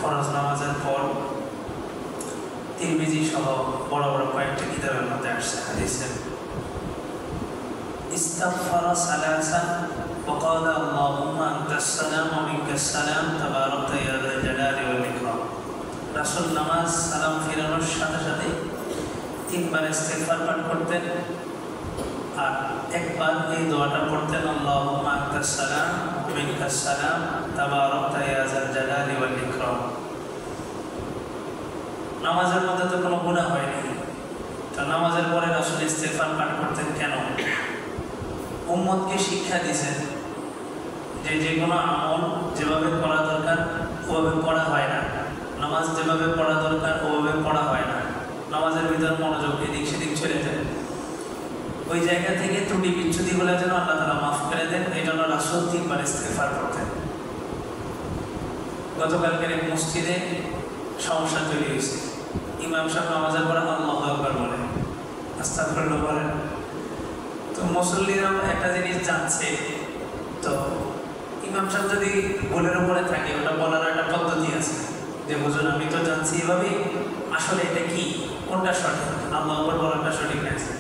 ফরজ নামাজের পর তিরমিজি সহ বড় বড় কয়েকটা কিতাবের মধ্যে আসছে হাদিসে ইস্তাগফারা সালাসান ওয়া ক্বালা আল্লাহুম্মা আনতাস সালাম ওয়া মিনকাস সালাম তাবারাকতা ইয়া যাল জালালি ওয়াল ইকরাম। রাসূল নামাজ সালাম ফিরানোর সাথে সাথে তিনবার ইস্তিগফার পাঠ করতেন আর একবার এই দোয়াটা পড়তেন আল্লাহুম্মা আনতাস সালাম ওয়া মিনকাস সালাম তাবারাকতা ইয়া যাল জালালি ওয়াল ইকরাম। নামাজের মধ্যে তো কোনো গুনাহ হয়নি, তো নামাজের পরে রাসূল ইস্তিগফার পাঠ করতেন কেন? উম্মতকে শিক্ষা দিয়েছেন যে যে কোনো আমল যেভাবে করা দরকার ওভাবে করা হয় না, নামাজ যেভাবে পড়া দরকার ওভাবে পড়া হয় না, নামাজের ভিতর মনোযোগ এদিক সেদিক চলে যায়, ওই জায়গা থেকে ত্রুটি বিচ্ছুতিগুলো যেন আল্লাহ তাআলা মাফ করে দেন, এই জন্য রাসূল তিনবার ইস্তিগফার করতেন। গতকালকের এক মসজিদে সমস্যা তৈরি হয়েছে, ইমাম সাহেব নামাজের পরে আল্লাহু আকবার বলে, আস্তাগফিরুল্লাহ বলেন, তো মুসল্লিরা একটা জিনিস জানছে, তো ইমাম সাহেব যদি ভুলের উপরে থাকে ওটা বলার একটা পদ্ধতি আছে যে বুঝুন আমি তো জানছি এভাবে, আসলে এটা কি কোনটা সঠিক, আল্লাহু আকবার বলাটা সঠিক আছে।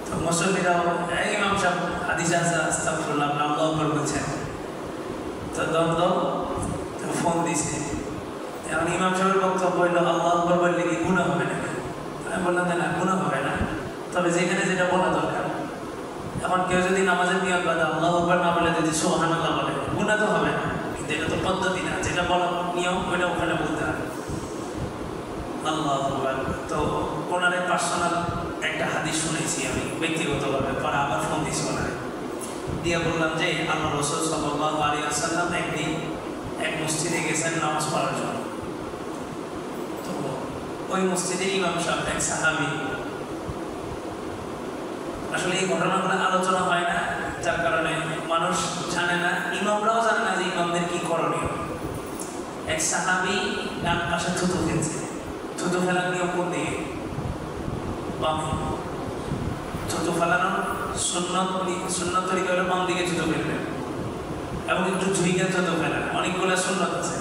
তো মুসল্লিরাও ইমাম সাহেব হাদিস আছে আস্তাগফিরুল্লাহ আপনি আল্লাহু আকবার বলছেন, তো দ্বন্দ্ব ফোন দিছে, এখন ইমাম সাহেবের বক্তব্য হইল আল্লাহু আকবার বললে কি গুনাহ হবে না? আমি বললাম যে না গুনাহ হবে না, তবে যেখানে যেটা বলা দরকার। এখন কেউ যদি নামাজের নিয়ত বাদে আল্লাহু আকবার না বলে যদি সুবহানাল্লাহ বলে গুনাহ তো হবে না, কিন্তু এটা তো পদ্ধতি না, যেটা বলা নিয়ম ওইটা ওখানে বলতে হবে আল্লাহু আকবার। তো ওনারে পার্সোনাল একটা হাদিস শুনেছি আমি ব্যক্তিগতভাবে, পরে আবার ফোন দিয়েছি ওনারে, দিয়ে বললাম যে আল্লাহ রাসূল সাল্লাল্লাহু আলাইহি ওয়াসাল্লাম একদিন এক মসজিদে গেছেন নামাজ পড়ার জন্য, তো ওই মসজিদে ইমাম সাহেব এক সাহাবী, আসলে এই ঘটনাগুলো আলোচনা হয় না যার কারণে মানুষ জানে না, ইমামরাও জানে না যে ইমামদের কি করণীয়। এক সাহাবী ডান পাশে থুতু ফেলছে, থুতু ফেলার নিয়ম কোন দিকে? বামে। থুতু ফেলানোর সুন্নত তরিকা হলো বাম দিকে থুতু ফেলবেন এবং একটু ঝুঁকে থুতু ফেলেন, অনেকগুলো সুন্নত আছে।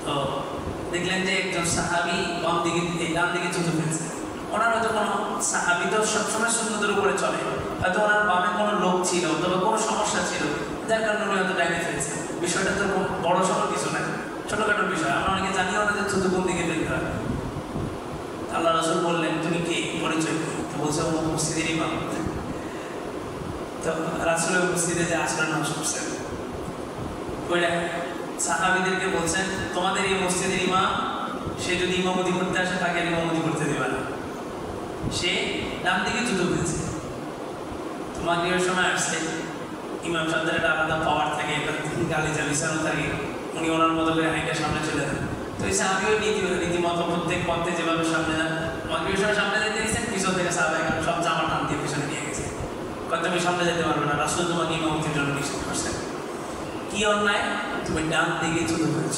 তো দেখলেন যে একজন সাহাবী বাম দিকে ডান দিকে থুতু ফেলছে, ওনার হয়তো কোনো সাহাবী তো সবসময় সুন্নতের উপরে চলে, হয়তো ওনার বামে কোনো লোক ছিল অথবা কোনো সমস্যা ছিল যার কারণে উনি হয়তো ডাইনে ফেলছে। বিষয়টা তো বড় সড়ো কিছু না, ছোটখাটো বিষয়, আমরা অনেকে জানিও না যে থুতু কোন দিকে ফেলতে হয়। আল্লাহ রাসূল বললেন তুমি কে, পরিচয় কি? তো বলছে মসজিদের ইমাম। তো রাসূলের মসজিদে যে আসরের নামাজ পড়ছেন ওইটা সাহাবীদেরকে বলছেন তোমাদের এই মসজিদের ইমাম, সে যদি ইমামতি করতে আসে তাকে ইমামতি করতে দেবে না, সে ডান দিকে থুতু ফেলছে। তোমাকে ওই সময় আসছে ইমাম সাহেবদের একটা আলাদা পাওয়ার থাকে, একটা গালিচা বিছানো থাকে, উনি ওনার মতো করে হাইটা সামনে চলে যান। তো এই সাহাবীও রীতিমতো প্রত্যেক পথে যেভাবে সামনে যান, তোমাকে ওই সময় সামনে যেতে গেছেন, পিছন থেকে সাহাবায়ে কেরাম সব জামা টান দিয়ে পিছনে নিয়ে গেছে, কত তুমি সামনে যেতে পারবে না, রাসূল তোমাকে ইমামতির জন্য নিষেধ করছেন। কি অন্যায়? তুমি ডান দিকে থুতু ফেলছ।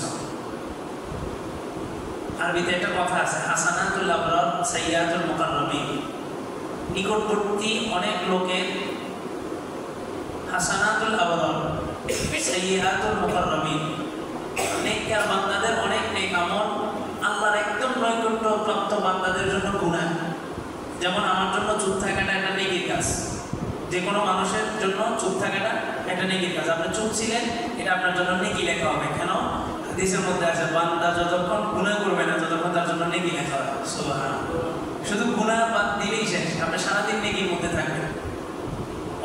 আরবিতে একটা কথা আছে হাসানাতুল আবরার সাইয়্যাতুল মুকাররাবিন, নিকটবর্তী অনেক লোকের হাসানাতুল আবরার সাইয়্যাতুল মুকাররাবিন, নেককার বান্দাদের অনেক নেক আমল আল্লাহর একদম নৈকট্যপ্রাপ্ত বান্দাদের জন্য গুনাহ। যেমন আমার জন্য চুপ থাকাটা একটা নেকির কাজ, যে কোনো মানুষের জন্য চুপ থাকাটা একটা নেকির কাজ। আপনি চুপ ছিলেন, এটা আপনার জন্য নেকি লেখা হবে। কেন? হাদিসের মধ্যে আছে বান্দা যতক্ষণ গুনাহ করবে না ততক্ষণ তার জন্য নেকি লেখা হবে। সুবহানাল্লাহ। শুধু গুনাহ বাদ দিলেই শেষ, আপনি সারাদিন নেকির মধ্যে থাকবেন।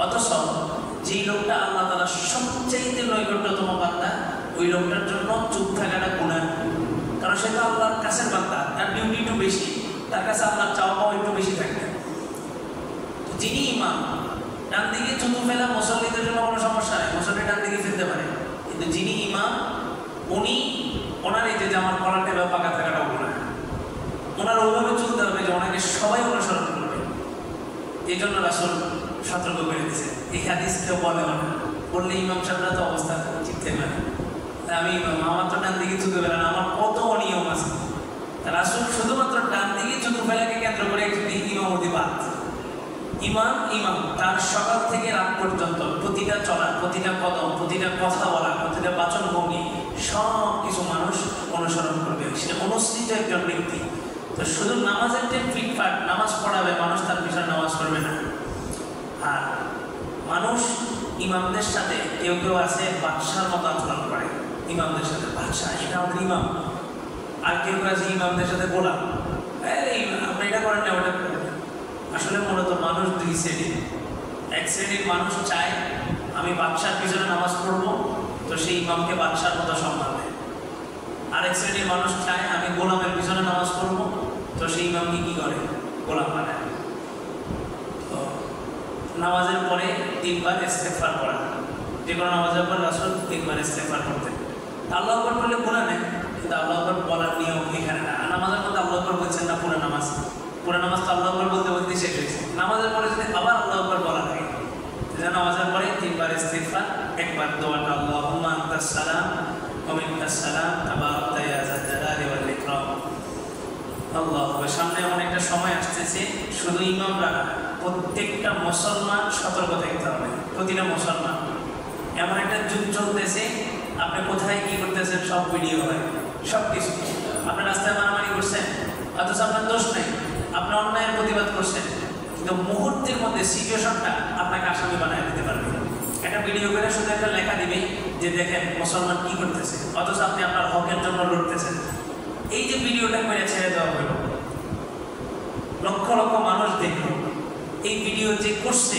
অথচ যেই লোকটা আল্লাহ তাআলা সবচাইতে নৈকট্যতম বান্দা, ওই লোকটার জন্য চুপ থাকাটা গুনাহ, কারণ সে তো আল্লাহর কাছের বান্দা, তার ডিউটি একটু বেশি, তার কাছে আল্লাহর চাওয়া পাওয়া একটু বেশি থাকবে। যিনি ইমাম, ডান দিকে থুতু ফেলা মুসল্লিদের জন্য কোনো সমস্যা নেই, মুসল্লি ডান দিকে ফেলতে পারে, কিন্তু যিনি ইমাম উনি ওনার এই যে আমার কলার টেপে পাকা থাকাটাও গুনাহ, ওনার ওইভাবে চলতে হবে যে ওনাকে সবাই অনুসরণ করবে। এই জন্য রাসূল সতর্ক করে দিয়েছে। এই হাদিস কেউ বলে না, বললে ইমাম সাহেবরা তো অবস্থা ঠিক থাকবে না, আমি ইমাম, আমার তো ডান দিকে থুতু ফেলা না, আমার কত অনিয়ম আছে। রাসূল শুধুমাত্র ডান দিকে থুতু ফেলাকে কেন্দ্র করে একটি ইমামতি বাদ, ইমাম ইমাম তার সকাল থেকে রাত পর্যন্ত প্রতিটা চলা, প্রতিটা কদম, প্রতিটা কথা বলা, প্রতিটা বাচন ভঙ্গি সব কিছু মানুষ অনুসরণ করবে। সে অনুসৃত একজন ব্যক্তি। তো শুধু নামাজের যে ফিটফাট নামাজ পড়াবে, মানুষ তার পিছনে নামাজ পড়বে না। আর মানুষ ইমামদের সাথে কেউ কেউ আছে বাদশার মতো আচরণ করে, ইমামদের সাথে বাদশাহ, এটা আমাদের ইমাম। আর কেউ কেউ আছে ইমামদের সাথে গোলাম, আপনি এটা করেন না, ওটা করেন। আসলে মূলত মানুষ দুই শ্রেণীর। এক শ্রেণীর মানুষ চায় আমি বাদশার পিছনে নামাজ পড়বো, তো সেই ইমামকে বাদশার মতো সম্মান দেয়। আরেক শ্রেণীর মানুষ চায় আমি গোলামের পিছনে নামাজ পড়বো, তো সেই ইমামকে কি করে? গোলাম বানায়। তো নামাজের পরে 3 বার ইস্তেগফার করা, যে কোনো নামাজের পর রাসূল 3 বার ইস্তেগফার করতেন। আল্লাহু আকবার বললে গুনাহ নেই, কিন্তু আল্লাহু আকবার বলার নিয়ম এখানে না। নামাজের মধ্যে আল্লাহু আকবার বলছেন না, পুরো নামাজ তো আল্লাহু আকবার বলতে বলতে শেষ হয়েছে। নামাজের পরে যদি আবার আল্লাহু আকবার বলা লাগে, নামাজের পরে 3 বার ইস্তিগফার, একবার দোয়াটা আল্লাহুম্মা আনতাস সালাম ওয়া মিনকাস সালাম তাবারাকতা ইয়া যাল জালালি ওয়াল ইকরাম। আল্লাহু সামনে এমন একটা সময় আসতেছে, শুধু ইমামরা না, প্রত্যেকটা মুসলমান সতর্ক থাকতে হবে। প্রতিটা মুসলমান, এমন একটা যুগ চলতেছে, আপনি কোথায় কি করতেছেন সব ভিডিও হয়, সব কিছু। আপনি রাস্তায় মারামারি করছেন, অথচ আপনার দোষ নেই, আপনি অন্যায়ের প্রতিবাদ করছেন, কিন্তু মুহূর্তের মধ্যে সিচুয়েশনটা আপনাকে আসামি বানায় দিতে পারবে। একটা ভিডিও করে শুধু একটা লেখা দিবে যে দেখেন মুসলমান কি করতেছে, অথচ আপনি আপনার হকের জন্য লড়তেছেন। এই যে ভিডিওটা করে ছেড়ে দেওয়া হলো, লক্ষ লক্ষ মানুষ দেখল, এই ভিডিও যে করছে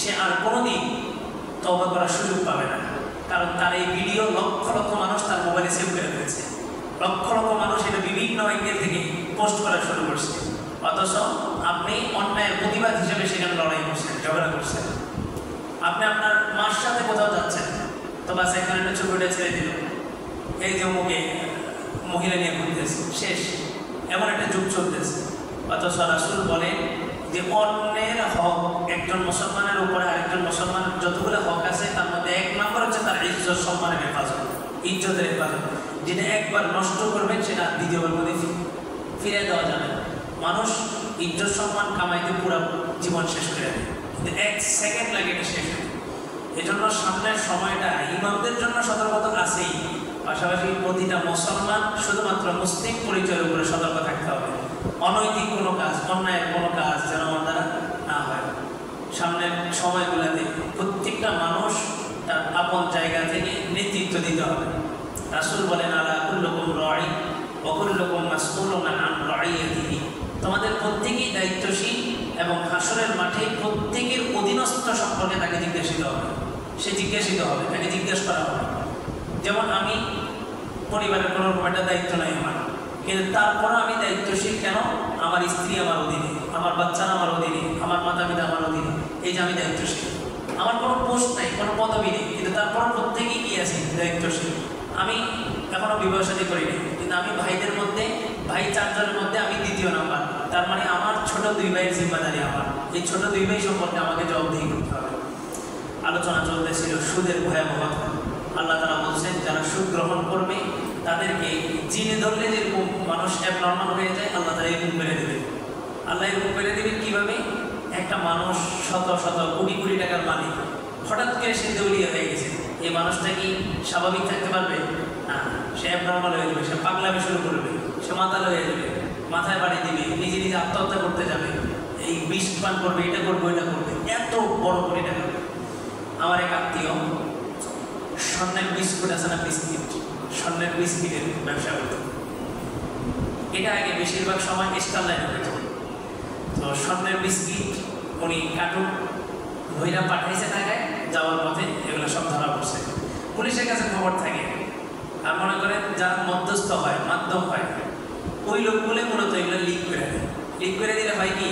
সে আর কোনোদিন তওবা করার সুযোগ পাবে না। কারণ তার এই ভিডিও লক্ষ লক্ষ মানুষ তার মোবাইলে সেভ করে ফেলেছে, লক্ষ লক্ষ মানুষ এটা বিভিন্ন অ্যাঙ্গেল থেকে পোস্ট করা শুরু করছে, অথচ আপনি অন্যায়ের প্রতিবাদ হিসেবে সেখানে লড়াই করছেন, ঝগড়া করছেন। আপনি আপনার মার সাথে কোথাও যাচ্ছেন, তো বাস এখানে একটা ছবিটা ছেড়ে দিল, এই যে মুখে মহিলা নিয়ে ঘুরতেছে, শেষ। এমন একটা যুগ চলতেছে, অথচ রাসূল বলেন যে অন্যের হক, একজন মুসলমানের উপরে আরেকজন মুসলমানের যতগুলো হক আছে তার মধ্যে 1 নম্বর হচ্ছে তার ইজ্জত সম্মানের হেফাজত, ইজ্জতের হেফাজত। যেটা একবার নষ্ট করবেন সেটা দ্বিতীয়বার মধ্যে ফিরে দেওয়া যাবে না। মানুষ ইজ্জত সম্মান কামাইতে পুরো জীবন শেষ করে দেয়, কিন্তু 1 সেকেন্ড লাগে এটা শেষ হয়। এই জন্য সামনের সময়টা ইমামদের জন্য সতর্কতা আছেই, পাশাপাশি প্রতিটা মুসলমান শুধুমাত্র মুসলিম পরিচয়ের উপরে সতর্ক থাকতে হবে। অনৈতিক কোনো কাজ, অন্যায়ের কোনো কাজ যেন আমার দ্বারা না হয়। সামনের সময়গুলোতে প্রত্যেকটা মানুষ তার আপন জায়গা থেকে নেতৃত্ব দিতে হবে। রাসূল বলেন আলা কুল্লুকুম রাঈ ওয়া কুল্লুকুম মাসউলুন আন রাঈয়াতিহি। তোমাদের প্রত্যেকেই দায়িত্বশীল এবং হাসরের মাঠে প্রত্যেকের অধীনস্থ সম্পর্কে তাকে জিজ্ঞাসিত হবে, সে জিজ্ঞাসিত হবে, তাকে জিজ্ঞেস করা হবে। যেমন আমি পরিবারের কোনো রকম একটা দায়িত্ব নাই আমার, কিন্তু তারপরও আমি দায়িত্বশীল কেন? আমার স্ত্রী আমার অধীনে, আমার বাচ্চারা আমার অধীনে, আমার মাতা পিতা আমার অধীনে, এই যে আমি দায়িত্বশীল। আমার কোনো পোস্ট নাই, কোনো পদবি নেই, কিন্তু তারপর প্রত্যেকেই কি আছি? দায়িত্বশীল। আমি এখনো বিবাহ শাদী করিনি, কিন্তু আমি ভাইদের মধ্যে, ভাই 4 জনের মধ্যে আমি 2য় নাম্বার। তার মানে আমার ছোট 2 ভাইয়ের জিম্মাদারি আমার, এই ছোট 2 ভাই সম্পর্কে আমাকে জবাবদিহি করতে হবে। আলোচনা চলতেছিল সুদের ভয়াবহতা। আল্লাহ তাআলা বলছেন যারা সুদ গ্রহণ করবে তাদেরকে জিনে ধরলে যেরকম মানুষ অ্যাবনর্মাল হয়ে যায়, আল্লাহ তাআলা এরকম মেরে দেবে। আল্লাহ এরকম মেরে দেবেন কীভাবে? একটা মানুষ শত শত কোটি কোটি টাকার মালিক, হঠাৎ করে সে দেউলিয়া হয়ে গেছে, এই মানুষটা কি স্বাভাবিক থাকতে পারবে না? সে অ্যাবনর্মাল হয়ে যাবে, সে পাগলামি শুরু করবে, সে মাতাল হয়ে যাবে, মাথায় বাড়ি দিবে, নিজে নিজে আত্মহত্যা করতে যাবে, এই বিষ পান করবে, এটা করবে, এটা করবে, এত বড় কোটি টাকা। আমার এক আত্মীয় স্বর্ণের বিস্কুট আছে না, বিস্কিট, স্বর্ণের বিস্কিটের ব্যবসা করত। এটা আগে বেশিরভাগ সময় স্টার লাইনে হতো। তো স্বর্ণের বিস্কিট উনি কার্টুন ভৈরা পাঠাইছে ঢাকায়, যাওয়ার পথে এগুলো সব ধরা পড়ছে, পুলিশের কাছে খবর থাকে। আর মনে করেন যারা মধ্যস্থ হয়, মাধ্যম হয়, ওই লোকগুলো মূলত এগুলো লিক করে দেয়। লিক করে দিলে হয় কি,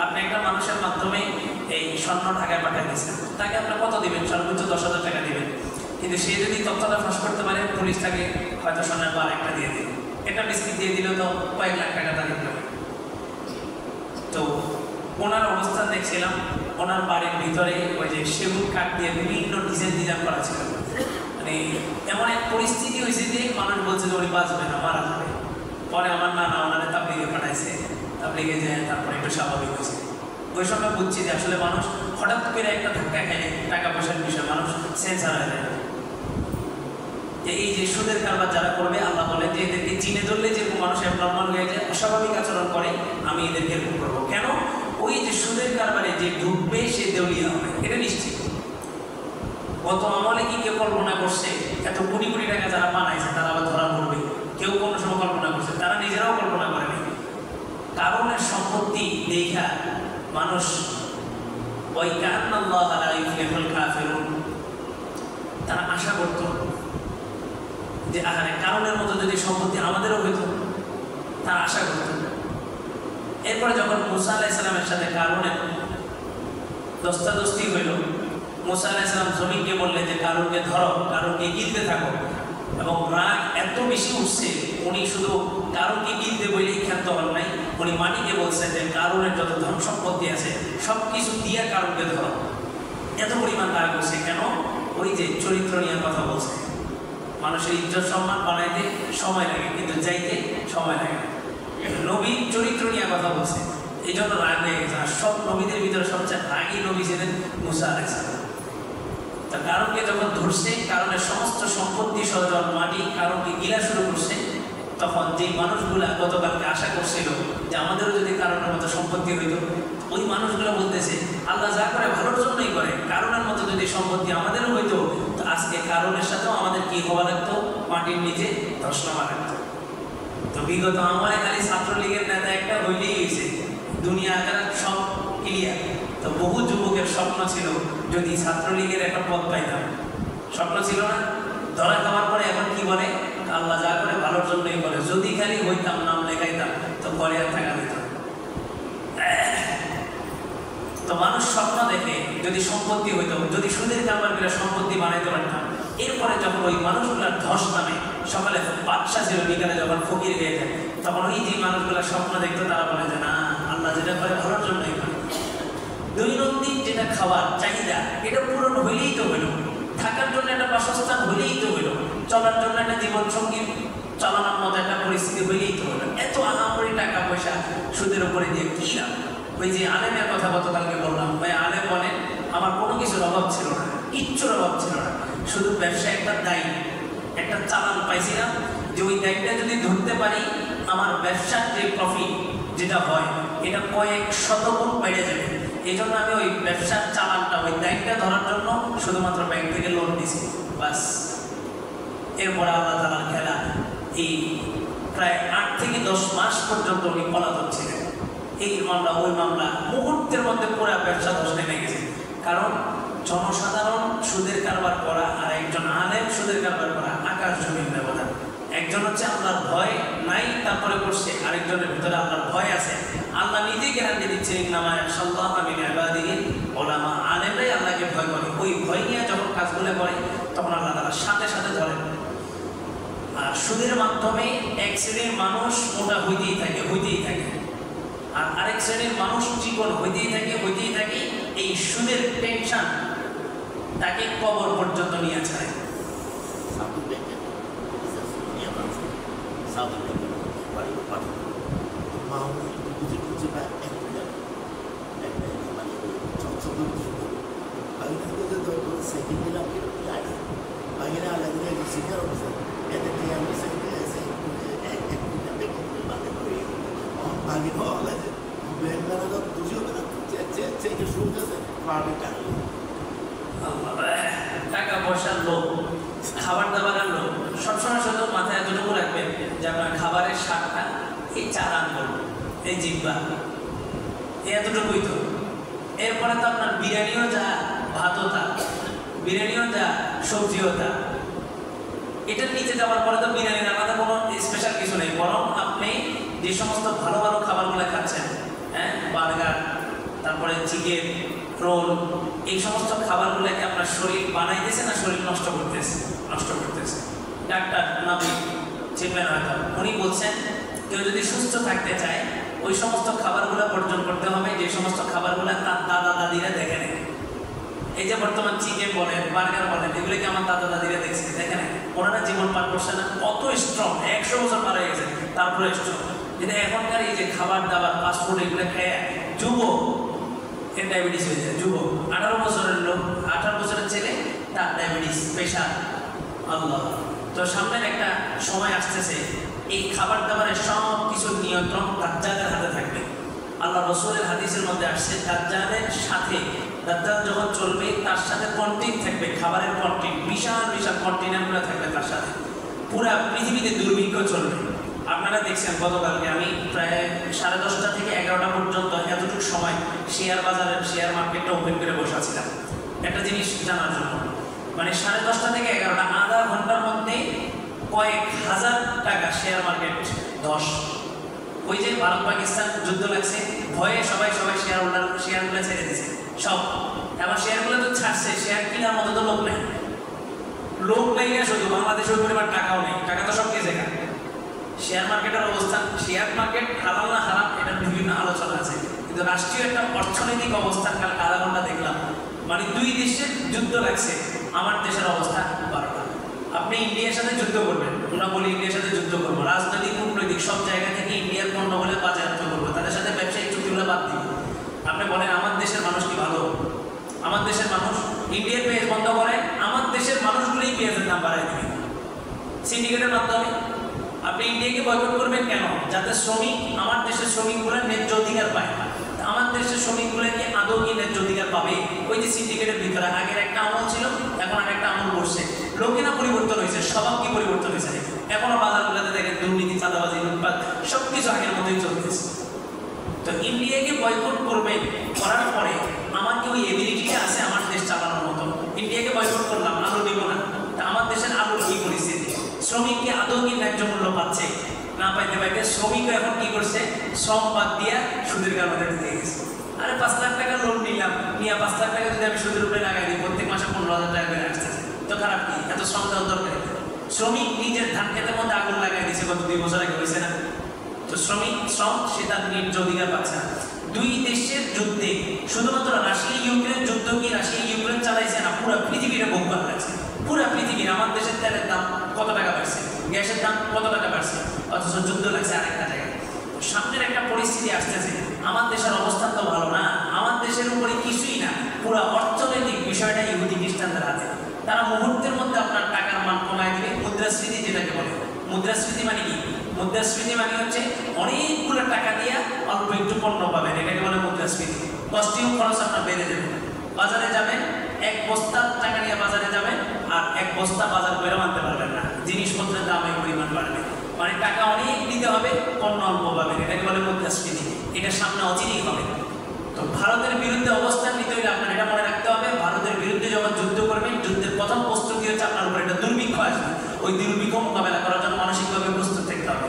আপনি একটা মানুষের মাধ্যমে এই স্বর্ণ ঢাকায় পাঠিয়ে দিচ্ছেন, তাকে আপনি কত দিবেন? সর্বোচ্চ 10,000 টাকা দিবেন। কিন্তু সে যদি তথ্যটা ফাঁস করতে পারে, পুলিশ তাকে হয়তো স্বর্ণের বার একটা দিয়ে দিল, একটা বিস্কিট দিয়ে দিল, তো কয়েক লাখ টাকা তার দিতে হবে। তো ওনার অবস্থান দেখছিলাম, ওনার বাড়ির ভিতরে ওই যে সেগুন কাঠ দিয়ে বিভিন্ন ডিজাইন করা ছিল। মানে এমন এক পরিস্থিতি হয়েছে যে মানুষ বলছে যে উনি বাঁচবে না, মারা যাবে। পরে আমার নানা ওনারে তাবলিগে পাঠাইছে, তাবলিগে যায়, তারপরে একটু স্বাভাবিক হয়েছে। ওই সময় বুঝছি যে আসলে মানুষ হঠাৎ করে একটা ধাক্কা খায় টাকা পয়সার বিষয়ে মানুষ সেন্সার হয়ে যায়। এই যে সুদের কারবার যারা করবে আল্লাহ বলে যে এদেরকে চিনে ধরলে যেরকম মানুষ অ্যাবনর্মাল হয়ে যায়, অস্বাভাবিক আচরণ করে, আমি এদেরকে এরকম করবো। কেন? ওই যে সুদের কারবারে যে ঢুকবে সে দেউলিয়া হবে, এটা নিশ্চিত। গত আমলে কি কেউ কল্পনা করছে এত কোটি কোটি টাকা যারা বানাইছে তারা আবার ধরা পড়বে? কেউ কোনো সময় কল্পনা করছে? তারা নিজেরাও কল্পনা করেনি। কারণের সম্পত্তি দেখা মানুষ ওই কান্নাল্লাহ লা ইউফলিহুল কাফিরুন, তারা আশা করত যে আহারে কারণের মতো যদি সম্পত্তি আমাদেরও হইতো, তারা আশা করত। এরপরে যখন মুসা আলাইহিস সালামের সাথে কারণের দস্তাদস্তি হইল, মুসা আলাইহিস সালাম জমিনকে বললেন যে কারণকে ধরো, কারণকে গিলতে থাকো। এবং রাগ এত বেশি উঠছে, উনি শুধু কারণকে গিলতে বলেই ক্ষান্ত হন নাই, উনি মাটিকে বলছেন যে কারণের যত ধন সম্পত্তি আছে সব কিছু দিয়ে কারণকে ধরো। এত পরিমাণ রাগ করছে কেন? ওই যে চরিত্র নিয়ে কথা বলছে। মানুষের ইজ্জত সম্মান বানাইতে সময় লাগে, কিন্তু যাইতে সময় লাগে। নবীর চরিত্র নিয়ে কথা বলছে, এই জন্য রাগ হয়ে গেছে। আর সব নবীদের ভিতরে সবচেয়ে রাগী নবী ছিলেন মুসা আলাইহিস সালাম। তা কারণকে যখন ধরছে, কারণের সমস্ত সম্পত্তি সহ যখন মাটি কারণকে গিলা শুরু করছে, তখন যে মানুষগুলা গতকালকে আশা করছিল যে আমাদেরও যদি কারণের মতো সম্পত্তি হইতো, ওই মানুষগুলো বলতেছে আল্লাহ যা করে ভালোর জন্যই করে, কারণের মতো যদি সম্পত্তি আমাদেরও হইতো তো আজকে কারণের সাথেও আমাদের কি হওয়া লাগতো? মাটির নিচে ধস নামা লাগতো। তো বিগত আমলে খালি ছাত্রলীগের নেতা একটা হইলেই হয়েছে, দুনিয়া তারা সব ক্লিয়ার। তো বহু যুবকের স্বপ্ন ছিল যদি ছাত্রলীগের একটা পদ পাইতাম, স্বপ্ন ছিল না? ধরা খাওয়ার পরে এখন কি বলে? আল্লাহ যা করে ভালোর জন্যই বলে, যদি খালি হইতাম, নাম লেখাইতাম তো ঘরে আর থাকা দিত। তো মানুষ স্বপ্ন দেখে যদি সম্পত্তি হইতো, যদি সুদের কারবার করে সম্পত্তি বানাইতে পারতাম। এরপরে যখন ওই মানুষগুলার ধস নামে, সকালে বাদশা ছিল, বিকালে যখন ফকির হয়ে যায়, তখন ওই যে মানুষগুলা স্বপ্ন দেখতো তারা বলে যে না, আল্লাহ যেটা করে ভালোর জন্যই করে। দৈনন্দিন যেটা খাবার চাহিদা এটা পূরণ হইলেই তো হইল, থাকার জন্য একটা বাসস্থান হইলেই তো হইল, চলার জন্য একটা জীবন সঙ্গী চালানোর মতো একটা পরিস্থিতি হইলেই তো হইল। এত আহামরি টাকা পয়সা সুদের উপরে দিয়ে কি লাভ? ওই যে আলেমের কথা গতকালকে বললাম, ভাই আলেম বলেন আমার কোনো কিছুর অভাব ছিল না, কিচ্ছুর অভাব ছিল না, শুধু ব্যবসা একটা দায়ী, একটা চালান পাইছিলাম যে ওই দায়ীটা যদি ধরতে পারি আমার ব্যবসার যে প্রফিট যেটা হয় এটা কয়েক শতগুণ বেড়ে যাবে। এই জন্য আমি ওই ব্যবসার চালানটা, ওই দায়িত্বটা ধরার জন্য শুধুমাত্র ব্যাংক থেকে লোন দিয়েছি, বাস। এরপরে আল্লাহ তাআলার খেলা, এই প্রায় 8 থেকে 10 মাস পর্যন্ত উনি পলাতক ছিলেন। এই মামলা ওই মামলা, মুহূর্তের মধ্যে পুরো ব্যবসা ধস নেমে গেছে। কারণ জনসাধারণ সুদের কারবার করা আর একজন আলেম সুদের কারবার করা আকাশ জমিন ব্যবধান। একজন হচ্ছে আল্লাহর ভয় নাই তারপরে করছে, আরেকজনের ভিতরে আল্লাহর ভয় আছে। আল্লাহ নিজেই গ্যারান্টি দিচ্ছে ইন্নামা ইয়াখশাল্লাহা মিন ইবাদিহিল উলামা, আলেমরাই আল্লাহকে ভয় করে। ওই ভয় নিয়ে যখন কাজগুলো করে তখন আল্লাহ তাআলা সাথে সাথে ধরেন। আর সুদের মাধ্যমে এক শ্রেণীর মানুষ মোটা হইতেই থাকে, হইতেই থাকে, আর আরেক শ্রেণীর মানুষ জীবন হইতেই থাকে, হইতেই থাকে। এই সুদের টেনশন তাকে কবর পর্যন্ত নিয়ে যায়। টাকা পয়সার লোক, খাবার দাবারের লোক, সবসময় শুধু মাথায় এতটুকু রাখবেন যে আপনার খাবারের স্বাদটা এই চার আঙ্গুল, এই জিহ্বা, এতটুকুই তো। এরপরে তো আপনার বিরিয়ানিও যা, ভাতও তা, বিরিয়ানিও যা, সবজিও তা। এটার নিচে যাওয়ার পরে তো বিরিয়ানির আলাদা কোনো স্পেশাল কিছু নেই, বরং আপনি যে সমস্ত ভালো ভালো খাবারগুলো খাচ্ছেন, হ্যাঁ, বার্গার, তারপরে চিকেন, রোল, এই সমস্ত খাবারগুলোকে আপনার শরীর বানাইতেছে না শরীর নষ্ট করতেছে? নষ্ট করতেছে। ডাক্তার নামে চিনবেন হয়তো, উনি বলছেন কেউ যদি সুস্থ থাকতে চায় ওই সমস্ত খাবারগুলো বর্জন করতে হবে যে সমস্ত খাবারগুলো তার দাদা দাদিরা দেখে নেয়। এই যে বর্তমান চিকেন বলেন, বার্গার বলেন, এগুলোকে আমার দাদা দাদিরা দেখছে, দেখে নেয়। ওনারা জীবন পার করছে না, কত স্ট্রং, 100 বছর পার হয়ে গেছে, তারপরে স্ট্রং। কিন্তু এখনকার এই যে খাবার দাবার, ফাস্টফুড, এগুলো খেয়ে যুবক এর ডায়াবেটিস হয়ে যায়। যুবক 18 বছরের লোক, 18 বছরের ছেলে, তার ডায়াবেটিস, প্রেশার। আল্লাহ। তো সামনের একটা সময় আসতেছে, এই খাবার দাবারের সব কিছুর নিয়ন্ত্রণ দাজ্জালের হাতে থাকবে। আল্লাহ রসুলের হাদিসের মধ্যে আসছে, দাজ্জালের সাথে, দাজ্জাল যখন চলবে তার সাথে কন্টেইন থাকবে, খাবারের কন্টেইন, বিশাল বিশাল কন্টেইনারগুলো থাকবে তার সাথে। পুরা পৃথিবীতে দুর্ভিক্ষ চলবে। আপনারা দেখছেন গতকালকে আমি প্রায় 10:30 থেকে 11টা পর্যন্ত এতটুকু সময় শেয়ার বাজারের শেয়ার মার্কেটটা ওপেন করে বসাছিলাম একটা জিনিস জানার জন্য। মানে 10:30 থেকে 11টা, আধা ঘন্টার মধ্যে কয়েক হাজার টাকা শেয়ার মার্কেট ধস। ওই যে ভারত পাকিস্তান যুদ্ধ লাগছে, ভয়ে সবাই শেয়ারগুলো ছেড়ে দিয়েছে সব। এবার শেয়ারগুলো তো ছাড়ছে, শেয়ার কেনার মতো তো লোক নেই। লোক নেই না শুধু, বাংলাদেশে ওই পরিমাণ টাকাও নেই, টাকা তো সব গেছে। শেয়ার মার্কেটের অবস্থান, শেয়ার মার্কেট হালাল না হারাম এটার বিভিন্ন আলোচনা আছে, কিন্তু রাষ্ট্রীয় একটা অর্থনৈতিক অবস্থান কাল আধা ঘন্টা দেখলাম। মানে দুই দেশের যুদ্ধ লাগছে, আমার দেশের অবস্থা 12টা। আপনি ইন্ডিয়ার সাথে যুদ্ধ করবেন, আমরা বলি ইন্ডিয়ার সাথে যুদ্ধ করবো, রাজনৈতিক কূটনৈতিক সব জায়গা থেকে ইন্ডিয়ার পণ্য বলে বাজেয়াপ্ত করবো, তাদের সাথে ব্যবসায়িক চুক্তিগুলো বাদ দিব। আপনি বলেন আমার দেশের মানুষ কি ভালো? আমার দেশের মানুষ ইন্ডিয়ার পেঁয়াজ বন্ধ করে, আমার দেশের মানুষগুলোই পেঁয়াজের দাম বাড়ায় দিবে সিন্ডিকেটের মাধ্যমে। আপনি ইন্ডিয়াকে বয়কট করবেন কেন? যাতে শ্রমিক, আমার দেশের শ্রমিকগুলো ন্যায্য অধিকার পায়। আমার দেশের শ্রমিকগুলো কি আদৌ কি ন্যায্য অধিকার পাবে? ওই যে সিন্ডিকেটের ভিতরে আগের একটা আমল ছিল, এখন আর একটা আমল করছে। লোকেরা পরিবর্তন হয়েছে, স্বভাব কি পরিবর্তন হয়েছে? এখনো বাজারগুলোতে দেখেন দুর্নীতি, চাঁদাবাজি, লুটপাট সবকিছু আগের মতোই চলতেছে। তো ইন্ডিয়াকে বয়কট করবে, করার পরে আমার কি ওই এবিলিটিটা আছে আমার দেশ চালানোর মতো? ইন্ডিয়াকে বয়কট করলাম, আলু দিব না, তা আমার দেশের আলুর কি পরিস্থিতি? শ্রমিক কি আদৌ কি ন্যায্য মূল্য পাচ্ছে? না পাইতে পাইতে শ্রমিক এখন কি করছে? শ্রম বাদ দিয়া সুদের কারণে ঢুকে গেছে। আরে 5 লাখ টাকা লোন নিলাম, নিয়ে 5 লাখ টাকা যদি আমি সুদের উপরে লাগাই দিই, প্রত্যেক মাসে 15,000 টাকা করে আসতেছে, তো খারাপ কি? এত শ্রম দেওয়ার দরকার? শ্রমিক নিজের ধান খেতের মধ্যে আগুন লাগাই দিয়েছে, গত 2 বছর আগে হয়েছে না? তো শ্রমিক শ্রম, সে তার ন্যায্য অধিকার পাচ্ছে না। দুই দেশের যুদ্ধে, শুধুমাত্র রাশিয়া ইউক্রেন যুদ্ধ কি রাশিয়া ইউক্রেন চালাইছে না, পুরো পৃথিবীটা ভোগ করা লাগছে। পুরো পৃথিবীর, আমার দেশের তেলের দাম কত টাকা বাড়ছে, গ্যাসের দাম কত টাকা বাড়ছে, অথচ যুদ্ধ লাগছে আরেকটা জায়গায়। সামনের একটা পরিস্থিতি আসতেছে, আমার দেশের অবস্থান তো ভালো না, আমার দেশের উপরে কিছুই না, পুরো অর্থনৈতিক বিষয়টা ইহুদি খ্রিস্টানদের হাতে। তারা মুহূর্তের মধ্যে আপনার টাকার মান কমায় দিবে। মুদ্রাস্ফীতি যেটাকে বলে, মুদ্রাস্ফীতি মানে কি? মুদ্রাস্ফীতি মানে হচ্ছে অনেকগুলো টাকা দিয়ে অল্প একটু পণ্য পাবেন, এটাকে বলে মুদ্রাস্ফীতি। কস্টিউম খরচ আপনার বেড়ে যাবে। বাজারে যাবেন, 1 বস্তা টাকা নিয়ে বাজারে যাবেন, আর 1 বস্তা বাজার করে আনতে পারবেন না, জিনিসপত্রের দাম এই পরিমাণ বাড়বে। মানে টাকা অনেক দিতে হবে, পণ্য অল্প পাবেন, এটাকে বলে মুদ্রাস্ফীতি। এটার সামনে অচিরেই হবে। তো ভারতের বিরুদ্ধে অবস্থান নিতে হলে আপনার এটা মনে রাখতে হবে, ভারতের বিরুদ্ধে যখন যুদ্ধ করবেন, যুদ্ধের প্রথম প্রস্তুতি হচ্ছে আপনার উপরে একটা দুর্ভিক্ষ আসবে। ওই দুর্ভিক্ষ মোকাবেলা করার জন্য মানসিকভাবে প্রস্তুত থাকতে হবে।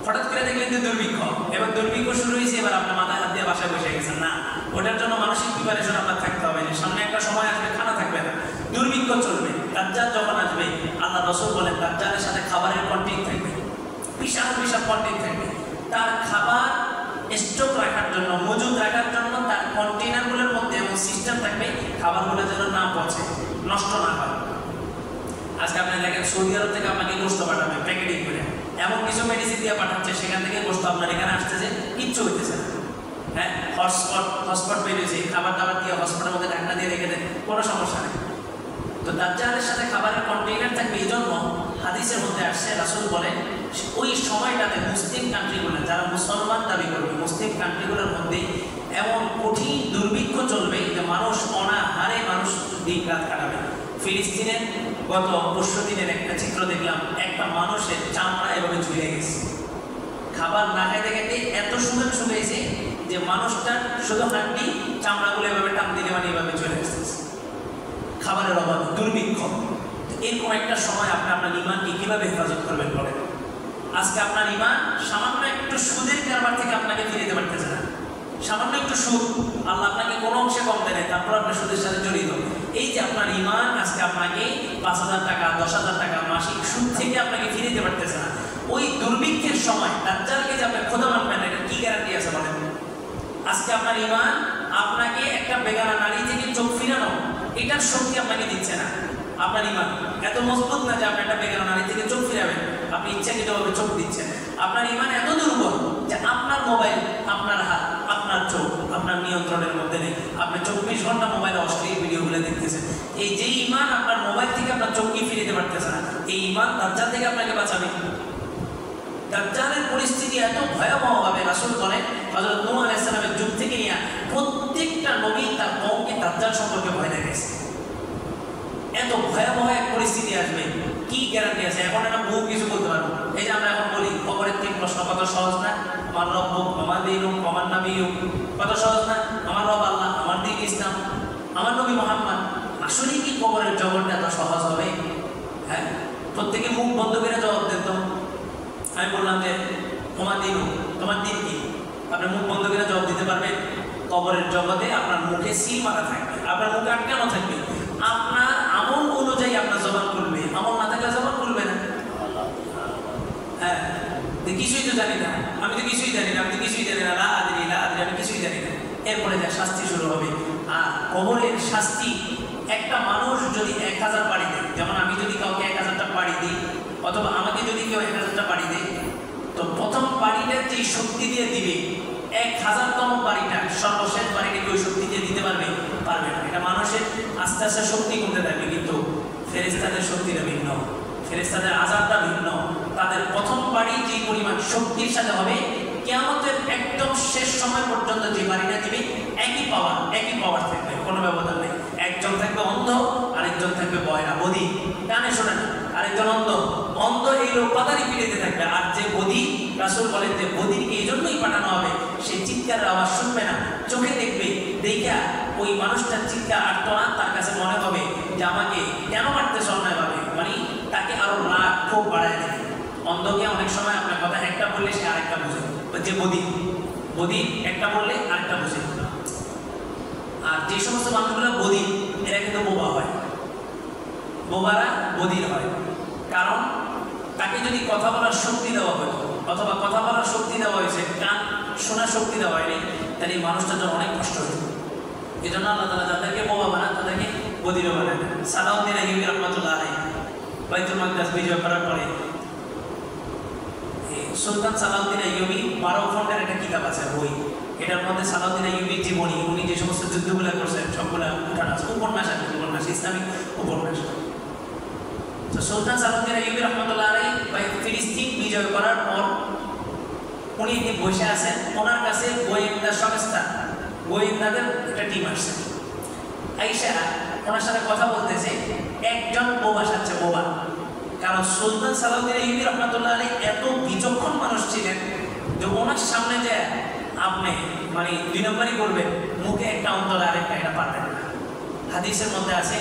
হঠাৎ করে দেখলেন যে দুর্ভিক্ষ, এবার দুর্ভিক্ষ শুরু হয়েছে, এবার আপনার মাথায় হাত দিয়ে বাসায় বসে গেছেন না, ওটার জন্য মানসিক প্রিপারেশন আপনার থাকতে হবে যে সামনে একটা সময় আসবে, খানা থাকবে না, দুর্ভিক্ষ চলবে। দাজ্জাল যখন আসবে, আল্লাহ রাসূল বলেন দাজ্জালের সাথে খাবারের কন্টেইন থাকবে, বিশাল বিশাল কন্টেইন থাকবে। তার খাবার স্টক রাখার জন্য, মজুদ রাখার জন্য তার কন্টেইনারগুলোর মধ্যে এমন সিস্টেম থাকবে, খাবারগুলো যেন না পচে, নষ্ট না হয়। আজকে আপনি দেখেন সৌদি আরব থেকে আপনাকে গোস্ত পাঠাবে প্যাকেটিং করে, এমন কিছু মেডিসিন দিয়ে পাঠাচ্ছে, সেখান থেকে গোস্ত আপনার এখানে আসতেছে, কিচ্ছু হইতেছে না। হ্যাঁ, হটস্পট বেরিয়েছে, খাবার দাবার দিয়ে হটস্পটের মধ্যে ঢাকনা দিয়ে রেখে দেন, কোনো সমস্যা নেই। তো দাজ্জালের সাথে খাবারের কন্টেইনার থাকবে। এই জন্য হাদিসের মধ্যে আসছে, রাসূল বলেন ওই সময়টাতে মুসলিম কান্ট্রিগুলো, যারা মুসলমান দাবি করবে, মুসলিম কান্ট্রিগুলোর মধ্যে এমন কঠিন দুর্ভিক্ষ চলবে যে মানুষ অনাহারে মানুষ দিন রাত কাটাবে। ফিলিস্তিনের গত 10 দিনের একটা চিত্র দেখলাম, একটা মানুষের চামড়া এভাবে ঝুলে গেছে, খাবার না খাইতে খাইতে এত শুকাইছে যে মানুষটার শুধু হাড্ডি, চামড়াগুলো এভাবে টান দিলে মানে এভাবে চলে আসতেছে। খাবারের অভাবে, দুর্ভিক্ষ। এরকম একটা সময় আপনি আপনার ইমানকে কিভাবে হেফাজত করবেন বলেন? আজকে আপনার ইমান সামান্য একটু সুদের কারবার থেকে আপনাকে ফিরে দিতে পারতেছে না। সামান্য একটু সুদ, আল্লাহ আপনাকে কোনো অংশে কম দেয়, তারপর আপনার সুদের সাথে জড়িত। এই যে আপনার ইমান আজকে আপনাকে 5,000 টাকা 10,000 টাকা মাসিক সুদ থেকে আপনাকে ফিরে দিতে পারতেছে না। ওই দুর্ভিক্ষের সময় দাজ্জালকে যে আপনি খোদা মানবেন না, এটা কি গ্যারান্টি আছে বলেন? আজকে আপনার ইমান আপনাকে একটা বেগানা নারী থেকে চোখ ফিরানো, এটার শক্তি আপনাকে দিচ্ছে না। আপনার ইমান এত মজবুত না যে আপনি একটা বেগানা নারী থেকে চোখ ফিরাবেন, আপনি ইচ্ছাকৃতভাবে চোখ দিচ্ছেন। আপনার ইমান এত দুর্বল যে আপনার মোবাইল, আপনার হাত, আপনার চোখ আপনার নিয়ন্ত্রণের মধ্যে নেই। এই যে ঈমান আপনার মোবাইল থেকে আপনার চোখকে ফিরিতে পারতেছে না, এই ঈমান দাজ্জাল থেকে আপনাকে বাঁচাবে। দাজ্জালের পরিস্থিতি এত ভয়াবহ হবে, রাসূল বলেন হযরত নূহ আলাইহিস সালামের যুগ থেকে নিয়ে প্রত্যেকটা নবী তার কওমকে দাজ্জাল সম্পর্কে ভয় দেখাইছে। এত ভয়াবহ এক পরিস্থিতি আসবে, কি গ্যারান্টি আছে? এখন একটা বহু কিছু বলতে পারবো। এই যে আমরা এখন বলি কবরের 3 প্রশ্ন কত সহজ না, আমার রব্বু আমার দীনুক আমার নবীয়ু, কত সহজ না? আমার রব আল্লাহ, আমার দ্বীন ইসলাম, আমার নবী মুহাম্মদ। আসলে কি কবরের জগৎটা এত সহজ হবে? হ্যাঁ, প্রত্যেকে মুখ বন্ধ করে জবাব দিত। আমি বললাম যে তোমার দীনুক, তোমার দ্বীন কি? আপনি মুখ বন্ধ করে জবাব দিতে পারবেন? কবরের জগতে আপনার মুখে সিল মারা থাকবে, আপনার মুখে আটকানো থাকবে, আপনার আমল অনুযায়ী আপনার জবান খুলবে, আমল না থাকলে জবান খুলবে না। হ্যাঁ, কিছুই তো জানি না, আমি তো কিছুই জানি না, আমি তো কিছুই জানি না, লা আদরি আমি কিছুই জানি না। এরপরে যা শাস্তি শুরু হবে। আর কবরের শাস্তি, একটা মানুষ যদি 1000 পাড়ি দেয়, যেমন আমি যদি কাউকে 1000টা পাড়ি দিই, অথবা আমাকে যদি কেউ 1000টা পাড়ি দেয়, তো প্রথম পাড়িটা যে শক্তি দিয়ে দিবে, 1000তম পাড়িটা, সর্বশেষ পাড়িটা কেউ শক্তি দিয়ে দিতে পারবে? পারবে না। এটা মানুষের আস্তে আস্তে শক্তি কমতে থাকবে, কিন্তু ফেরেশতাদের শক্তিটা ভিন্ন, ফেরেশতাদের আযাবটা ভিন্ন। তাদের প্রথম পাড়ি যে পরিমাণ শক্তির সাথে হবে, কিয়ামতের একদম শেষ সময় পর্যন্ত যে বাড়িটা দিবে একই পাওয়ার থাকবে, কোনো ব্যবধান নেই। একজন থাকবে অন্ধ, আরেকজন থাকবে বয়রা, বধির, কানে শোনে না, আরেকজন অন্ধ, এই লোক পাতারি পিড়িতে থাকবে। আর যে বধির, রাসূল বলেন যে বধিরকে এই জন্যই পাঠানো হবে, সে চিৎকারের আওয়াজ শুনবে না, চোখে দেখবে, দেখা ওই মানুষটার চিৎকার আর্তনাদ তার কাছে মনে হবে যে আমাকে কেন মারতেছে অন্যায়ভাবে, মানে তাকে আরো রাগ খুব বাড়ায় দেবে। অন্ধকে অনেক সময় আপনার কথা একটা বললে সে আরেকটা বুঝে, যে বধির একটা বললে আরেকটা বুঝে। আর যে সমস্ত মানুষগুলো বধির, এরা কিন্তু বোবা হয়, বোবারা বধির হয়। কারণ তাকে যদি কথা বলার শক্তি দেওয়া হতো, অথবা কথা বলার শক্তি দেওয়া হয়েছে, কান শোনার শক্তি দেওয়া হয়নি, তাহলে এই মানুষটার জন্য অনেক কষ্ট হতো। এই জন্য আল্লাহ তাআলা যাদেরকে বোবা বানান তাদেরকে বধির বানান। সালাউদ্দিন আইয়ুবী রাহমাতুল্লাহ আলাইহি বাইতুল মাকদাস বিজয় করার পরে সুলতান সালাউদ্দিন আইয়ুবী 12 খণ্ডের একটা কিতাব আছে, বই। এটার মধ্যে সালাউদ্দিন আইয়ুবীর জীবনী, উনি যে সমস্ত যুদ্ধগুলো করছেন সবগুলো উঠানো আছে, উপন্যাস আছে, উপন্যাস, ইসলামিক উপন্যাস। তো সুলতান সালাউদ্দিন আইয়ুবী রাহমাতুল্লাহ আলাইহি ফিলিস্তিন বিজয় করার পর উনি একদিন বসে আছেন, ওনার কাছে গোয়েন্দা সংস্থা, গোয়েন্দাদের একটা টিম আসছে। আইসা ওনার সাথে কথা বলতেছে, একজন বোবা সাচ্ছে, বোবা। কারণ সুলতান সালাউদ্দিন আইয়ুবী রাহমাতুল্লাহ আলাইহি এত বিচক্ষণ মানুষ ছিলেন যে ওনার সামনে যে আপনি মানে 2 নম্বরই করবেন, মুখে একটা অন্তরে আরেকটা, এটা পারবেন না। হাদিসের মধ্যে আছে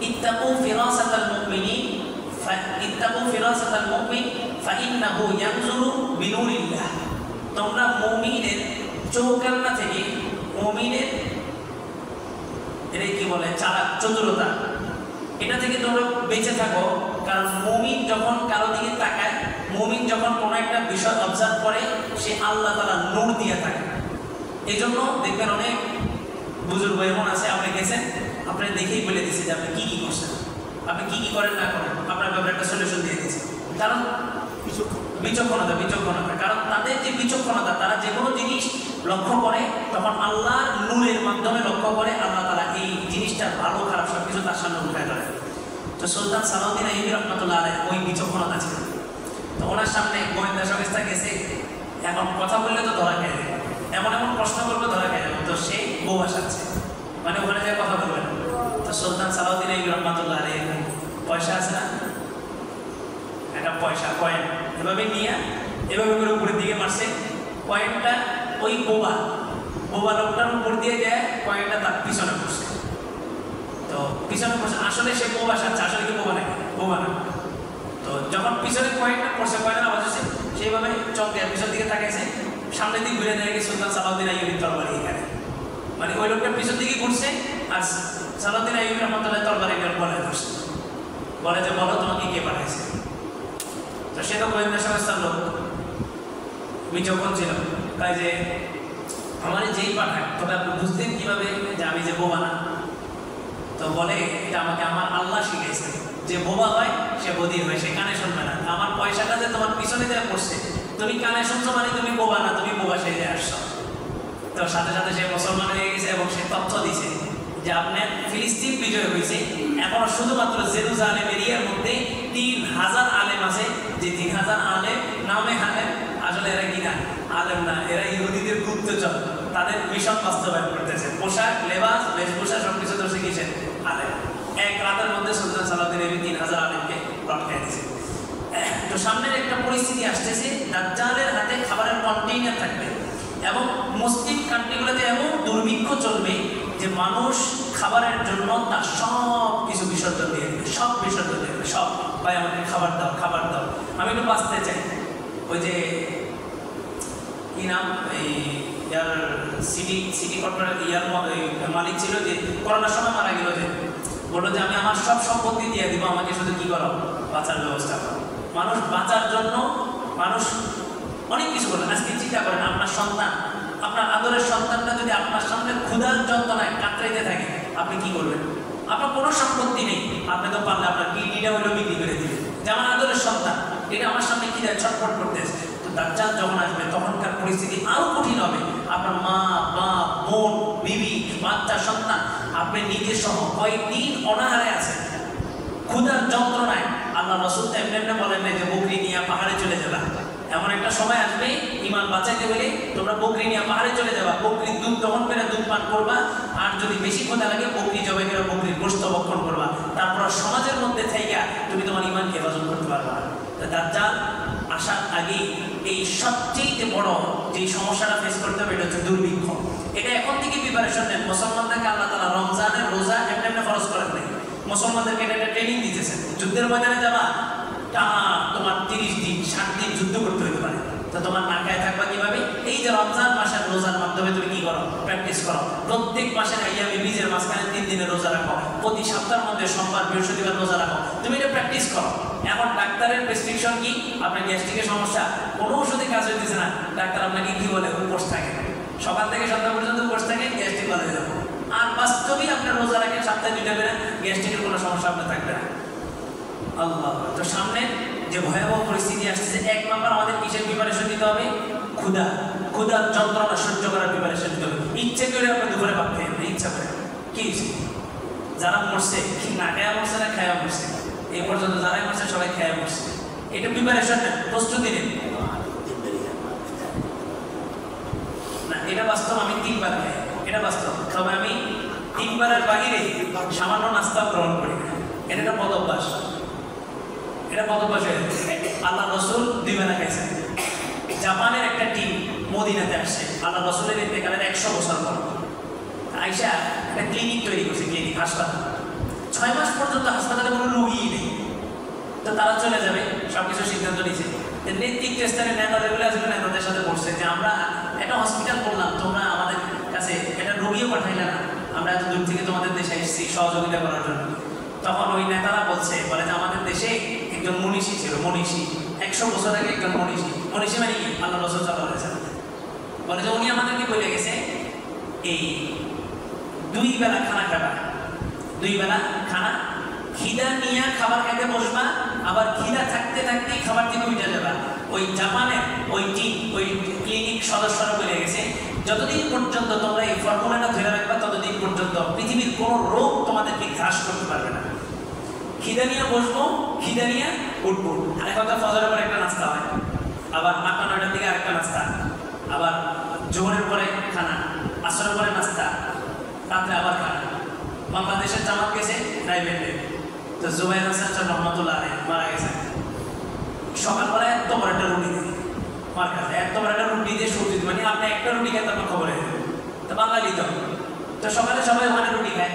ইত্তাকু ফিরাসাতাল মুমিনিন ইত্তাকু ফিরাসাতাল মুমিন ফাইন্নাহু ইয়ানজুরু বিনুরিল্লাহ। তোমরা মুমিনের চৌকান্না থেকে, মুমিনের এটা কি বলে চালাক, চতুরতা, এটা থেকে তোমরা বেঁচে থাকো। কারণ মুমিন যখন কারো দিকে তাকায়, মুমিন যখন কোনো একটা বিষয় অবজার্ভ করে, সে আল্লাহ তাআলা নূর দিয়ে থাকে। এই জন্য দেখবেন অনেক বুজুর্গ এমন আছে, আপনি গেছেন, আপনি দেখেই বলে দিচ্ছে যে আপনি কি কি করছেন, আপনি কি কি করেন না করেন, আপনার ব্যাপারে একটা সলিউশন দিয়ে দিচ্ছে। কারণ বিচক্ষণতা, কারণ তাদের যে বিচক্ষণতা, তারা যে কোনো জিনিস লক্ষ্য করে তখন আল্লাহর নূরের মাধ্যমে লক্ষ্য করে, আল্লাহ তাআলা এই জিনিসটা ভালো খারাপ সব কিছু তার সামনে উঠায় ধরে। তো সুলতান সালাউদ্দিন আইয়ুবী রাহমাতুল্লাহ আলাইহি ওই বিচক্ষণতা ছিল। তো ওনার সামনে গোয়েন্দা সংস্থা গেছে, এখন কথা বললে তো ধরা খেয়ে যাবে, এমন প্রশ্ন করবে ধরা খেয়ে যাবে। তো সে বউ আসাচ্ছে, মানে ওখানে যে কথা বলবে না। তো সুলতান সালাউদ্দিন আইয়ুবী রাহমাতুল্লাহ আলাইহি পয়সা আছে না, একটা পয়সা কয়েন এভাবে নিয়ে এভাবে করে উপরের দিকে মারছে, কয়েনটা ওই বোবা লোকটার উপর দিয়ে যায়, কয়েনটা তার পিছনে পড়ছে। তো পিছনে পড়ছে, আসলে সে বোবা সাচ্ছে, আসলে কি বোবা নাকি? বোবা না। তো যখন পিছনে কয়েনটা পড়ছে, কয়েনের আওয়াজ হচ্ছে, সেইভাবে চমকে পিছন দিকে তাকাইছে, সামনের দিকে ঘুরে দেখে সুলতান সালাউদ্দিন আইয়ুবীর তরবারি এখানে, মানে ওই লোকটা পিছন দিকে ঘুরছে, আর সালাউদ্দিন আইয়ুবী রাহমাতুল্লাহ তরবারি বলে ধরছে, বলে যে বলো তোমাকে কে পাঠাইছে। তো সে তো গোয়েন্দা সংস্থার লোক, বিচক্ষণ ছিল, তাই যে আমার যেই পাঠায়, তবে আপনি বুঝতেন কিভাবে যে আমি যে বোবা না? তো বলে এটা আমাকে আমার আল্লাহ শিখেছে, যে বোবা হয় সে বধির হয়, সে কানে শুনবে না। আমার পয়সাটা যে তোমার পিছনে দেওয়া পড়ছে, তুমি কানে শুনছো মানে তুমি বোবা না, তুমি বোবা সেজে আসছো। তো সাথে সাথে সে মুসলমান হয়ে গেছে এবং সে তথ্য দিছে যে আপনার ফিলিস্তিন বিজয় হয়েছে, এখন শুধুমাত্র জেরুজালেম এরিয়ার মধ্যে 3000 আলেম আছে, যে 3000 আলেম নামে আলেম, আসলে এরা কিনা আলেম না, এরা ইহুদিদের গুপ্তচর, তাদের মিশন বাস্তবায়ন করতেছে। পোশাক, লেবাস, বেশভূষা সবকিছু তো শিখেছেন আলেম। এক রাতের মধ্যে সুলতান সালাউদ্দিন আইয়ুবী 3000 আলেমকে লটকাই দিয়েছে। তো সামনের একটা পরিস্থিতি আসতেছে, দাজ্জালের হাতে খাবারের কন্টেইনার থাকবে এবং মুসলিম কান্ট্রিগুলোতে এমন দুর্ভিক্ষ চলবে যে মানুষ খাবারের জন্য তার সব কিছু বিসর্জন দিয়ে দেবে, সব বিসর্জন দিয়ে দেবে, সব। ভাই আমাকে খাবার দাও, খাবার দাও। আমি একটু বাঁচতে চাই। ওই যে কি নাম, এই ইয়ার সিটি কর্পোরেট ইয়ার মালিক ছিল, যে করোনার সময় মারা গেল, যে বললো যে আমি আমার সব সম্পত্তি দিয়ে দিব, আমাকে শুধু কি করো, বাঁচার ব্যবস্থা করো। মানুষ বাঁচার জন্য মানুষ অনেক কিছু করেন। আজকে চিন্তা করেন, আপনার সন্তান, আপনার আদরের সন্তানটা যদি আপনার সামনে ক্ষুধার যন্ত্রণায় কাতরাইতে থাকে, আপনি কি করবেন? আপনার কোনো সম্পত্তি নেই, আপনি তো পারলে আপনার কিডনিটা হইলেও বিক্রি করে দিবেন, যেমন আদরের সন্তান এটা আমার সামনে কি দেয়, ছটফট করতেছে। তো দাজ্জাল যখন আসবে তখনকার পরিস্থিতি আরো কঠিন হবে। আপনার মা, বাপ, বোন, বিবি, বাচ্চা, সন্তান, আপনি নিজের সহ কয়েকদিন অনাহারে আছেন ক্ষুধার যন্ত্রণায়। আল্লাহ রাসূল তো এমনি এমনি বলেন না যে বকরি নিয়ে পাহাড়ে চলে যাবা। এমন একটা সময় আসবে, ইমান বাঁচাইতে বলে তোমরা বকরি নিয়ে পাহাড়ে চলে যাবা, বকরির দুধ দহন করে দুধ পান করবা, আর যদি বেশি ক্ষুধা লাগে বকরি জবাই করে বকরির গোশত ভক্ষণ করবা। তারপর সমাজের মধ্যে থাইকা তুমি তোমার ইমানকে হেফাজত করতে পারবা না। দাজ্জাল আসার আগে এই সবচেয়ে বড় যে সমস্যাটা ফেস করতে হবে এটা হচ্ছে দুর্ভিক্ষ। এটা এখন থেকে প্রিপারেশন নেন। মুসলমানদেরকে আল্লাহ তাআলা রমজানের রোজা এমনি এমনি ফরজ করেন নাই, মুসলমানদেরকে এটা ট্রেনিং দিতেছেন। যুদ্ধের ময়দানে যাবা, টানা তোমার 30 দিন 60 দিন যুদ্ধ করতে হতে পারে, তো তোমার না খায় থাকবা কিভাবে? এই যে রমজান মাসের রোজার মাধ্যমে তুমি কি করো, প্র্যাকটিস করো। প্রত্যেক মাসের আইয়ামে বীজের মাঝখানে 3 দিনের রোজা রাখো, প্রতি সপ্তাহের মধ্যে সোমবার বৃহস্পতিবার রোজা রাখো, তুমি এটা প্র্যাকটিস করো। এখন ডাক্তারের প্রেসক্রিপশন কি? আপনার গ্যাস্ট্রিকের সমস্যা, কোনো ওষুধে কাজ হইতেছে না, ডাক্তার আপনাকে কি বলে, উপোস থাকে, সকাল থেকে সন্ধ্যা পর্যন্ত উপোস থাকে, গ্যাস্ট্রিক ভালো হয়ে যাবে। আর বাস্তবেই আপনার রোজা রাখেন সপ্তাহে 2টা করে, গ্যাস্ট্রিকের কোনো সমস্যা আপনার থাকবে না। আল্লাহ, তো সামনে যে ভয়াবহ পরিস্থিতি আসছে, 1 নম্বর আমাদের কিসের প্রিপারেশন নিতে হবে? ক্ষুধার যন্ত্রণা সহ্য করার প্রিপারেশন নিতে হবে। ইচ্ছে করে আপনি দুপুরে ভাত খেয়ে নেবেন, ইচ্ছা করে। কি যারা মরছে, না খায়া মরছে না খায়া মরছে, এই পর্যন্ত যারাই মরছে সবাই খায়া মরছে, এটা প্রিপারেশন নেন, প্রস্তুতি নেন। না, এটা বাস্তব। আমি 3 বার খাই, এটা বাস্তব। তবে আমি 3 বারের বাহিরে সামান্য নাস্তা গ্রহণ করি না, এটা একটা বদ অভ্যাস। এটা কত বছর? আল্লাহ রসুল 2 বেলা খাইছেন। জাপানের একটা টিম মদিনাতে আসছে আল্লাহ রসুলের ইন্তেকালের 100 বছর পর। আইসা একটা ক্লিনিক তৈরি করছে, ক্লিনিক, হাসপাতাল। 6 মাস পর্যন্ত হাসপাতালে কোনো রোগীই নেই। তো তারা চলে যাবে, সবকিছু সিদ্ধান্ত নিয়েছে। নেতৃত্ব স্থানের নেতাদেরগুলো আসলে নেতাদের সাথে বসছে যে আমরা একটা হসপিটাল করলাম, তোমরা আমাদের কাছে একটা রোগীও পাঠাইলে না, আমরা এত দূর থেকে তোমাদের দেশে এসেছি সহযোগিতা করার জন্য। তখন ওই নেতারা বলে যে আমাদের দেশে একজন মনীষী ছিল, মনীষী 100 বছর আগে একজন মনীষী মানে কি? আল্লাহ রাসূল সাল্লাল্লাহু আলাইহি ওয়াসাল্লাম বলে যে উনি আমাদেরকে বলে গেছে এই 2 বেলা খানা খাবা, 2 বেলা খানা, খিদা নিয়ে খাবার খেতে বসবা, আবার খিদা থাকতে থাকতেই খাবার থেকে উঠে যাবা। ওই জাপানের ওই টিম, ওই ক্লিনিক সদস্যরা বলে গেছে যতদিন পর্যন্ত তোমরা এই ফর্মুলাটা ধরে রাখবা ততদিন পর্যন্ত পৃথিবীর কোনো রোগ তোমাদেরকে গ্রাস করতে পারবে না। খিদা নিয়ে বসবো, খিদা নিয়ে উঠবো। আর কথা, ফজরের পরে একটা নাস্তা হয়, আবার 8-9টার দিকে আরেকটা নাস্তা, আবার জোহরের পরে খানা, আসরের পরে নাস্তা, রাত্রে আবার খানা। বাংলাদেশের জামাত গেছে প্রাইভেটে, তো জুবাইর হাসান সাহেব রহমতুল্লাহ আলাইহি মারা গেছে। সকালবেলা এত বড় একটা রুটি দিয়ে আমার কাছে, এত বড় একটা রুটি দিয়ে সবজি, মানে আপনি একটা রুটি খেতে আপনার খবরে তো বাঙালি তো সকালে সবাই ওখানে রুটি খায়।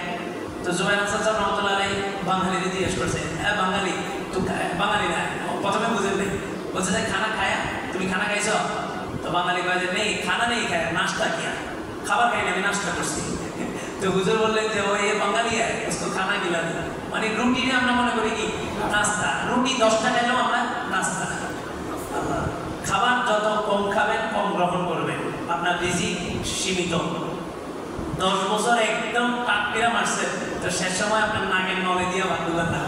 তো জুবাইর হাসান সাহেব রহমতুল্লাহ আলাইহি বাঙালিদের জিজ্ঞেস করছে, হ্যাঁ বাঙালি তো বাঙালি না, প্রথমে বুঝেন নেই, বলছে যে খানা খায়া, তুমি খানা খাইছ? তো বাঙালি কয়ে যে নেই, খানা নেই খায়, নাস্তা কিয়া, খাবার খাইনি, আমি নাস্তা করছি। তো হুজুর বললেন যে ওই বাঙালি তো খানা গিলা, মানে রুটিনে আমরা মনে করি কি নাস্তা, রুটি 10টা খাইলেও আমরা নাস্তা। খাবার যত কম খাবেন কম গ্রহণ করবেন, আপনার রিজিক সীমিত। 10 বছর একদম টাটকিরা মারছে, তো শেষ সময় আপনার নাকের নলে দিয়ে বাদুলা না।